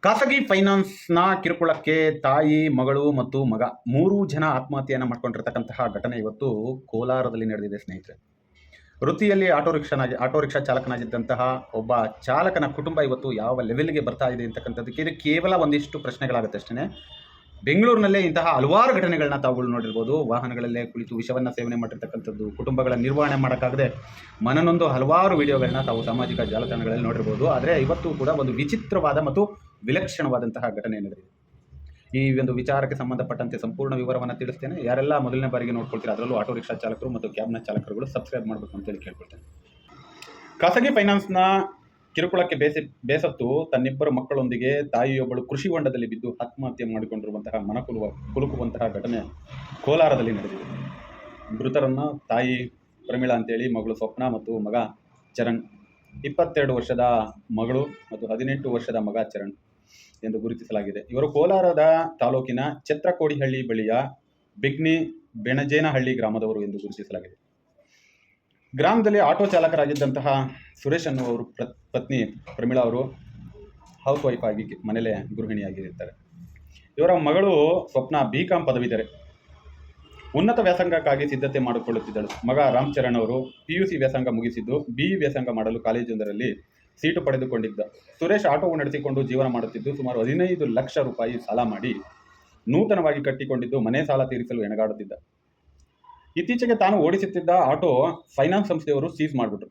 ಖಾಸಗಿ ಫೈನಾನ್ಸ್ನ ಕಿರುಕುಳಕ್ಕೆ ತಾಯಿ, ಮಗಳು ಮತ್ತು ಮಗ 3 ಜನ ಆತ್ಮಹತ್ಯೆಯನ್ನು ಮಾಡ್ಕೊಂಡಿರ್ತಕ್ಕಂತಹ ಘಟನೆ ಇವತ್ತು ಕೋಲಾರದಲ್ಲಿ ನಡೆದಿದೆ ಸ್ನೇಹಿತರೆ. ವೃತ್ತಿಯಲ್ಲಿ ಆಟೋ ರಿಕ್ಷಾ ಚಾಲಕನಾಗಿದ್ದಂತಹ ಒಬ್ಬ ಚಾಲಕನ ಕುಟುಂಬ ಇವತ್ತು ಯಾವ ಲೆವೆಲ್ಗೆ ಬರ್ತಾ ಇದೆ ಅಂತಕ್ಕಂಥದ್ದಕ್ಕೆ ಇದು ಕೇವಲ ಒಂದಿಷ್ಟು ಪ್ರಶ್ನೆಗಳಾಗುತ್ತೆ ಅಷ್ಟೇ. ಬೆಂಗಳೂರಿನಲ್ಲೇ ಇಂತಹ ಹಲವಾರು ಘಟನೆಗಳನ್ನ ತಾವುಗಳು ನೋಡಿರ್ಬೋದು. ವಾಹನಗಳಲ್ಲೇ ಕುಳಿತು ವಿಷವನ್ನು ಸೇವನೆ ಮಾಡಿರ್ತಕ್ಕಂಥದ್ದು, ಕುಟುಂಬಗಳ ನಿರ್ವಹಣೆ ಮಾಡೋಕ್ಕಾಗದೆ ಮನನೊಂದು ಹಲವಾರು ವಿಡಿಯೋಗಳನ್ನ ತಾವು ಸಾಮಾಜಿಕ ಜಾಲತಾಣಗಳಲ್ಲಿ ನೋಡಿರ್ಬೋದು. ಆದರೆ ಇವತ್ತು ಕೂಡ ಒಂದು ವಿಚಿತ್ರವಾದ ಮತ್ತು ವಿಲಕ್ಷಣವಾದಂತಹ ಘಟನೆ ನಡೆದಿದೆ. ಈ ಒಂದು ವಿಚಾರಕ್ಕೆ ಸಂಬಂಧಪಟ್ಟಂತೆ ಸಂಪೂರ್ಣ ವಿವರವನ್ನು ತಿಳಿಸ್ತೇನೆ. ಯಾರೆಲ್ಲ ಮೊದಲನೇ ಬಾರಿಗೆ ನೋಡ್ಕೊಳ್ತೀರಾ, ಅದರಲ್ಲೂ ಆಟೋ ರಿಕ್ಷಾ ಚಾಲಕರು ಮತ್ತು ಕ್ಯಾಬ್ನ ಚಾಲಕರುಗಳು ಸಬ್ಸ್ಕ್ರೈಬ್ ಮಾಡಬೇಕು ಅಂತೇಳಿ ಕೇಳ್ಕೊಳ್ತೇನೆ. ಖಾಸಗಿ ಫೈನಾನ್ಸ್ನ ಕಿರುಕುಳಕ್ಕೆ ಬೇಸತ್ತು ತನ್ನಿಬ್ಬರು ಮಕ್ಕಳೊಂದಿಗೆ ತಾಯಿಯೊಬ್ಬಳು ಕೃಷಿ ಹೊಂಡದಲ್ಲಿ ಬಿದ್ದು ಆತ್ಮಹತ್ಯೆ ಮಾಡಿಕೊಂಡಿರುವಂತಹ ಕುಲುಕುವಂತಹ ಘಟನೆ ಕೋಲಾರದಲ್ಲಿ ನಡೆದಿದೆ. ಮೃತರನ್ನು ತಾಯಿ ಪ್ರಮೀಳಾ ಅಂತೇಳಿ, ಮಗಳು ಸ್ವಪ್ನ ಮತ್ತು ಮಗ ಚರಣ್, 22 ವರ್ಷದ ಮಗಳು ಮತ್ತು 18 ವರ್ಷದ ಮಗ ಚರಣ್ ಎಂದು ಗುರುತಿಸಲಾಗಿದೆ. ಇವರು ಕೋಲಾರದ ತಾಲೂಕಿನ ಛತ್ರಕೋಡಿಹಳ್ಳಿ ಬಳಿಯ ಬಿಗ್ನಿ ಬೆಣಜೇನಹಳ್ಳಿ ಗ್ರಾಮದವರು ಎಂದು ಗುರುತಿಸಲಾಗಿದೆ. ಗ್ರಾಮದಲ್ಲಿ ಆಟೋ ಚಾಲಕರಾಗಿದ್ದಂತಹ ಸುರೇಶ್ ಅನ್ನುವರು ಪತ್ನಿ ಪ್ರಮೀಳಾ ಅವರು ಹೌಸ್ ವೈಫ್ ಆಗಿ ಮನೆಯಲ್ಲೇ ಗೃಹಿಣಿಯಾಗಿರ್ತಾರೆ. ಇವರ ಮಗಳು ಸ್ವಪ್ನ BCom ಪದವೀಧರೆ, ಉನ್ನತ ವ್ಯಾಸಂಗಕ್ಕಾಗಿ ಸಿದ್ಧತೆ ಮಾಡಿಕೊಳ್ಳುತ್ತಿದ್ದಳು. ಮಗ ರಾಮಚರಣ್ ಅವರು PUC ವ್ಯಾಸಂಗ ಮುಗಿಸಿದ್ದು BE ವ್ಯಾಸಂಗ ಮಾಡಲು ಕಾಲೇಜೊಂದರಲ್ಲಿ ಸೀಟು ಪಡೆದುಕೊಂಡಿದ್ದ. ಸುರೇಶ್ ಆಟೋವು ನಡೆಸಿಕೊಂಡು ಜೀವನ ಮಾಡುತ್ತಿದ್ದು ಸುಮಾರು 15 ಲಕ್ಷ ರೂಪಾಯಿ ಸಾಲ ಮಾಡಿ ನೂತನವಾಗಿ ಕಟ್ಟಿಕೊಂಡಿದ್ದು ಮನೆ ಸಾಲ ತೀರಿಸಲು ಹೆಣಗಾಡುತ್ತಿದ್ದ. ಇತ್ತೀಚೆಗೆ ತಾನು ಓಡಿಸುತ್ತಿದ್ದ ಆಟೋ ಫೈನಾನ್ಸ್ ಸಂಸ್ಥೆಯವರು ಸೀಸ್ ಮಾಡಿಬಿಟ್ರು.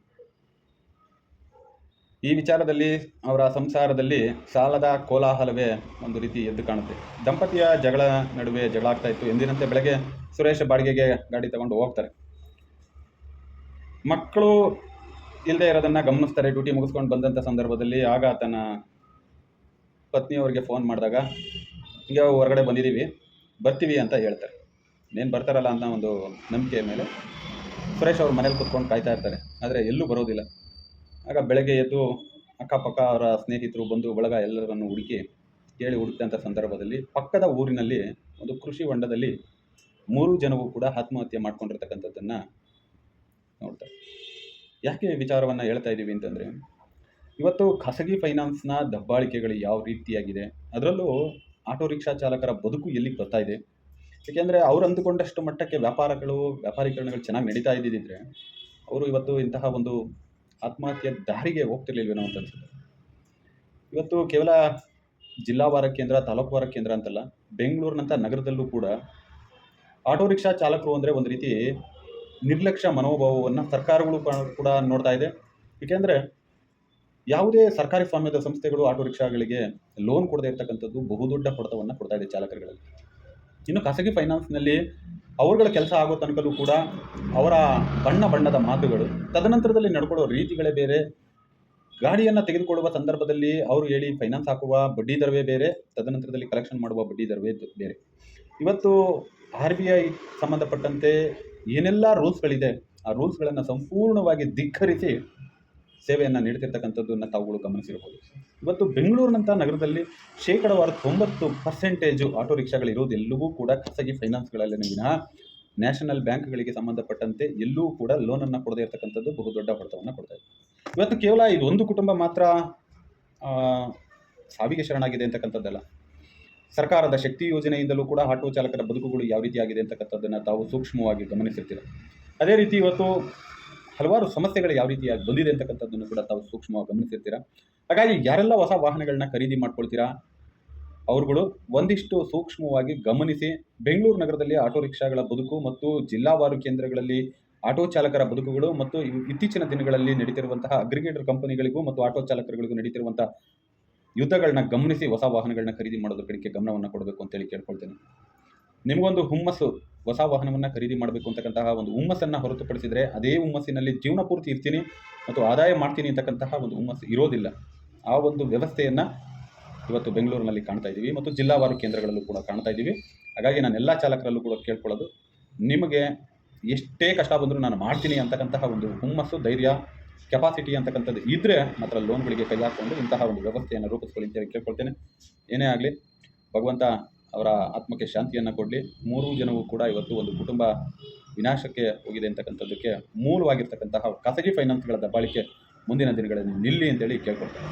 ಈ ವಿಚಾರದಲ್ಲಿ ಅವರ ಸಂಸಾರದಲ್ಲಿ ಸಾಲದ ಕೋಲಾಹಲವೇ ಒಂದು ರೀತಿ ಎದ್ದು ಕಾಣುತ್ತೆ. ದಂಪತಿಯ ನಡುವೆ ಜಗಳ ಆಗ್ತಾ ಇತ್ತು. ಎಂದಿನಂತೆ ಬೆಳಗ್ಗೆ ಸುರೇಶ್ ಬಾಡಿಗೆಗೆ ಗಾಡಿ ತಗೊಂಡು ಹೋಗ್ತಾರೆ. ಮಕ್ಕಳು ಇಲ್ಲದೆ ಇರೋದನ್ನು ಗಮನಿಸ್ತಾರೆ. ಡ್ಯೂಟಿ ಮುಗಿಸ್ಕೊಂಡು ಬಂದಂಥ ಸಂದರ್ಭದಲ್ಲಿ ಆಗ ತನ್ನ ಪತ್ನಿಯವರಿಗೆ ಫೋನ್ ಮಾಡಿದಾಗ, ಈಗ ಹೊರಗಡೆ ಬಂದಿದ್ದೀವಿ, ಬರ್ತೀವಿ ಅಂತ ಹೇಳ್ತಾರೆ. ಏನು ಬರ್ತಾರಲ್ಲ ಅಂತ ಒಂದು ನಂಬಿಕೆ ಮೇಲೆ ಸುರೇಶ್ ಅವ್ರ ಮನೇಲಿ ಕೂತ್ಕೊಂಡು ಕಾಯ್ತಾ ಇರ್ತಾರೆ. ಆದರೆ ಎಲ್ಲೂ ಬರೋದಿಲ್ಲ. ಆಗ ಬೆಳಗ್ಗೆ ಎದ್ದು ಅಕ್ಕಪಕ್ಕ ಅವರ ಸ್ನೇಹಿತರು, ಬಂಧು ಬಳಗ ಎಲ್ಲರನ್ನು ಹುಡುಕಿದಂಥ ಸಂದರ್ಭದಲ್ಲಿ ಪಕ್ಕದ ಊರಿನಲ್ಲಿ ಒಂದು ಕೃಷಿ ಹೊಂಡದಲ್ಲಿ 3 ಜನವೂ ಕೂಡ ಆತ್ಮಹತ್ಯೆ ಮಾಡ್ಕೊಂಡಿರ್ತಕ್ಕಂಥದ್ದನ್ನು ನೋಡ್ತಾರೆ. ಯಾಕೆ ವಿಚಾರವನ್ನು ಹೇಳ್ತಾ ಇದ್ದೀವಿ ಅಂತಂದರೆ, ಇವತ್ತು ಖಾಸಗಿ ಫೈನಾನ್ಸ್ನ ದಬ್ಬಾಳಿಕೆಗಳು ಯಾವ ರೀತಿಯಾಗಿದೆ, ಅದರಲ್ಲೂ ಆಟೋ ರಿಕ್ಷಾ ಚಾಲಕರ ಬದುಕು ಎಲ್ಲಿಗೆ ಬರ್ತಾ ಇದೆ. ಏಕೆಂದರೆ ಅವರು ಅಂದುಕೊಂಡಷ್ಟು ಮಟ್ಟಕ್ಕೆ ವ್ಯಾಪಾರೀಕರಣಗಳು ಚೆನ್ನಾಗಿ ನಡೀತಾ ಇದ್ದಿದ್ದರೆ ಅವರು ಇವತ್ತು ಇಂತಹ ಒಂದು ಆತ್ಮಹತ್ಯೆ ದಾರಿಗೆ ಹೋಗ್ತಿರ್ಲಿಲ್ವೇನೋ ಅಂತ ಅನ್ಸುತ್ತೆ. ಇವತ್ತು ಕೇವಲ ಜಿಲ್ಲಾ ವಾರ ಕೇಂದ್ರ, ತಾಲೂಕು ವಾರ ಕೇಂದ್ರ ಅಂತಲ್ಲ, ಬೆಂಗಳೂರಿನಂಥ ನಗರದಲ್ಲೂ ಕೂಡ ಆಟೋ ರಿಕ್ಷಾ ಚಾಲಕರು ಅಂದರೆ ಒಂದು ರೀತಿ ನಿರ್ಲಕ್ಷ್ಯ ಮನೋಭಾವವನ್ನು ಸರ್ಕಾರಗಳು ಕೂಡ ನೋಡ್ತಾ ಇದೆ. ಏಕೆಂದರೆ ಯಾವುದೇ ಸರ್ಕಾರಿ ಸ್ವಾಮ್ಯದ ಸಂಸ್ಥೆಗಳು ಆಟೋ ರಿಕ್ಷಾಗಳಿಗೆ ಲೋನ್ ಕೊಡದೇ ಇರತಕ್ಕಂಥದ್ದು ಬಹುದೊಡ್ಡ ಹೊಡೆತವನ್ನು ಕೊಡ್ತಾ ಇದೆ ಚಾಲಕರುಗಳಲ್ಲಿ. ಇನ್ನು ಖಾಸಗಿ ಫೈನಾನ್ಸ್ನಲ್ಲಿ ಅವರುಗಳ ಕೆಲಸ ಆಗೋ ತನಕಲೂ ಕೂಡ ಅವರ ಬಣ್ಣದ ಮಾತುಗಳು, ತದನಂತರದಲ್ಲಿ ನಡ್ಕೊಳ್ಳೋ ರೀತಿಗಳೇ ಬೇರೆ. ಗಾಡಿಯನ್ನು ತೆಗೆದುಕೊಳ್ಳುವ ಸಂದರ್ಭದಲ್ಲಿ ಅವರು ಹೇಳಿ ಫೈನಾನ್ಸ್ ಹಾಕುವ ಬಡ್ಡಿ ದರವೇ ಬೇರೆ, ತದನಂತರದಲ್ಲಿ ಕಲೆಕ್ಷನ್ ಮಾಡುವ ಬಡ್ಡಿ ದರವೇ ಬೇರೆ. ಇವತ್ತು RBI ಸಂಬಂಧಪಟ್ಟಂತೆ ಏನೆಲ್ಲ ರೂಲ್ಸ್ಗಳಿದೆ, ಆ ರೂಲ್ಸ್ಗಳನ್ನು ಸಂಪೂರ್ಣವಾಗಿ ಧಿಕ್ಕರಿಸಿ ಸೇವೆಯನ್ನು ನೀಡ್ತಿರ್ತಕ್ಕಂಥದ್ದನ್ನು ತಾವುಗಳು ಗಮನಿಸಿರ್ಬೋದು. ಇವತ್ತು ಬೆಂಗಳೂರಿನಂಥ ನಗರದಲ್ಲಿ 90% ಆಟೋ ರಿಕ್ಷಾಗಳಿರೋದು ಎಲ್ಲವೂ ಕೂಡ ಖಾಸಗಿ ಫೈನಾನ್ಸ್ಗಳಲ್ಲಿ ವಿನಃ ನ್ಯಾಷನಲ್ ಬ್ಯಾಂಕ್ಗಳಿಗೆ ಸಂಬಂಧಪಟ್ಟಂತೆ ಎಲ್ಲೂ ಕೂಡ ಲೋನನ್ನು ಕೊಡದೇ ಇರತಕ್ಕಂಥದ್ದು ಬಹುದೊಡ್ಡ ಹೊಡೆತವನ್ನು ಕೊಡ್ತಾ ಇದೆ. ಇವತ್ತು ಕೇವಲ ಇದೊಂದು ಕುಟುಂಬ ಮಾತ್ರ ಸಾವಿಗೆ ಶರಣಾಗಿದೆ ಅಂತಕ್ಕಂಥದ್ದಲ್ಲ. ಸರ್ಕಾರದ ಶಕ್ತಿ ಯೋಜನೆಯಿಂದಲೂ ಕೂಡ ಆಟೋ ಚಾಲಕರ ಬದುಕುಗಳು ಯಾವ ರೀತಿಯಾಗಿದೆ ಅಂತಕ್ಕಂಥದ್ದನ್ನು ತಾವು ಸೂಕ್ಷ್ಮವಾಗಿ ಗಮನಿಸಿರ್ತೀರ. ಅದೇ ರೀತಿ ಇವತ್ತು ಹಲವಾರು ಸಮಸ್ಯೆಗಳು ಯಾವ ರೀತಿಯಾಗಿ ಬಂದಿದೆ ಅಂತಕ್ಕಂಥದ್ದನ್ನು ಕೂಡ ತಾವು ಸೂಕ್ಷ್ಮವಾಗಿ ಗಮನಿಸಿರ್ತೀರ. ಹಾಗಾಗಿ ಯಾರೆಲ್ಲ ಹೊಸ ವಾಹನಗಳನ್ನ ಖರೀದಿ ಮಾಡ್ಕೊಳ್ತೀರಾ, ಅವರುಗಳು ಒಂದಿಷ್ಟು ಸೂಕ್ಷ್ಮವಾಗಿ ಗಮನಿಸಿ ಬೆಂಗಳೂರು ನಗರದಲ್ಲಿ ಆಟೋ ರಿಕ್ಷಾಗಳ ಬದುಕು ಮತ್ತು ಜಿಲ್ಲಾವಾರು ಕೇಂದ್ರಗಳಲ್ಲಿ ಆಟೋ ಚಾಲಕರ ಬದುಕುಗಳು ಮತ್ತು ಇತ್ತೀಚಿನ ದಿನಗಳಲ್ಲಿ ನಡೀತಿರುವಂತಹ ಅಗ್ರಿಗೇಟರ್ ಕಂಪನಿಗಳಿಗೂ ಮತ್ತು ಆಟೋ ಚಾಲಕರುಗಳಿಗೂ ನಡೀತಿರುವಂತಹ ಯುದ್ಧಗಳನ್ನ ಗಮನಿಸಿ ಹೊಸ ವಾಹನಗಳನ್ನ ಖರೀದಿ ಮಾಡೋದ್ರ ಕಡೆಗೆ ಗಮನವನ್ನು ಕೊಡಬೇಕು ಅಂತೇಳಿ ಕೇಳ್ಕೊಳ್ತೇನೆ. ನಿಮಗೊಂದು ಹುಮ್ಮಸ್ಸು, ಹೊಸ ವಾಹನವನ್ನು ಖರೀದಿ ಮಾಡಬೇಕು ಅಂತಕ್ಕಂತಹ ಒಂದು ಹುಮ್ಮಸ್ಸನ್ನು ಹೊರತುಪಡಿಸಿದರೆ ಅದೇ ಹುಮ್ಮಸ್ಸಿನಲ್ಲಿ ಜೀವನ ಪೂರ್ತಿ ಇರ್ತೀನಿ ಮತ್ತು ಆದಾಯ ಮಾಡ್ತೀನಿ ಅಂತಕ್ಕಂತಹ ಒಂದು ಹುಮ್ಮಸ್ಸು ಇರೋದಿಲ್ಲ. ಆ ಒಂದು ವ್ಯವಸ್ಥೆಯನ್ನು ಇವತ್ತು ಬೆಂಗಳೂರಿನಲ್ಲಿ ಕಾಣ್ತಾ ಇದ್ದೀವಿ ಮತ್ತು ಜಿಲ್ಲಾವಾರು ಕೇಂದ್ರಗಳಲ್ಲೂ ಕೂಡ ಕಾಣ್ತಾ ಇದ್ದೀವಿ. ಹಾಗಾಗಿ ನಾನು ಎಲ್ಲ ಚಾಲಕರಲ್ಲೂ ಕೂಡ ಕೇಳ್ಕೊಳ್ಳೋದು, ನಿಮಗೆ ಎಷ್ಟೇ ಕಷ್ಟ ಬಂದರೂ ನಾನು ಮಾಡ್ತೀನಿ ಅಂತಕ್ಕಂತಹ ಒಂದು ಹುಮ್ಮಸ್ಸು, ಧೈರ್ಯ, ಕೆಪಾಸಿಟಿ ಅಂತಕ್ಕಂಥದ್ದು ಇದ್ದರೆ ಮಾತ್ರ ಲೋನ್ಗಳಿಗೆ ಕೈ ಹಾಕ್ಕೊಂಡು ಇಂತಹ ಒಂದು ವ್ಯವಸ್ಥೆಯನ್ನು ರೂಪಿಸ್ಕೊಳ್ಳಿ ಅಂತೇಳಿ ಕೇಳ್ಕೊಳ್ತೇನೆ. ಏನೇ ಆಗಲಿ, ಭಗವಂತ ಅವರ ಆತ್ಮಕ್ಕೆ ಶಾಂತಿಯನ್ನು ಕೊಡಲಿ. 3 ಜನವೂ ಕೂಡ ಇವತ್ತು ಒಂದು ಕುಟುಂಬ ವಿನಾಶಕ್ಕೆ ಹೋಗಿದೆ ಅಂತಕ್ಕಂಥದ್ದಕ್ಕೆ ಮೂಲವಾಗಿರ್ತಕ್ಕಂತಹ ಖಾಸಗಿ ಫೈನಾನ್ಸ್ಗಳ ದಬ್ಬಾಳಿಕೆ ಮುಂದಿನ ದಿನಗಳಲ್ಲಿ ನಿಲ್ಲಿ ಅಂತೇಳಿ ಕೇಳ್ಕೊಳ್ತೇನೆ.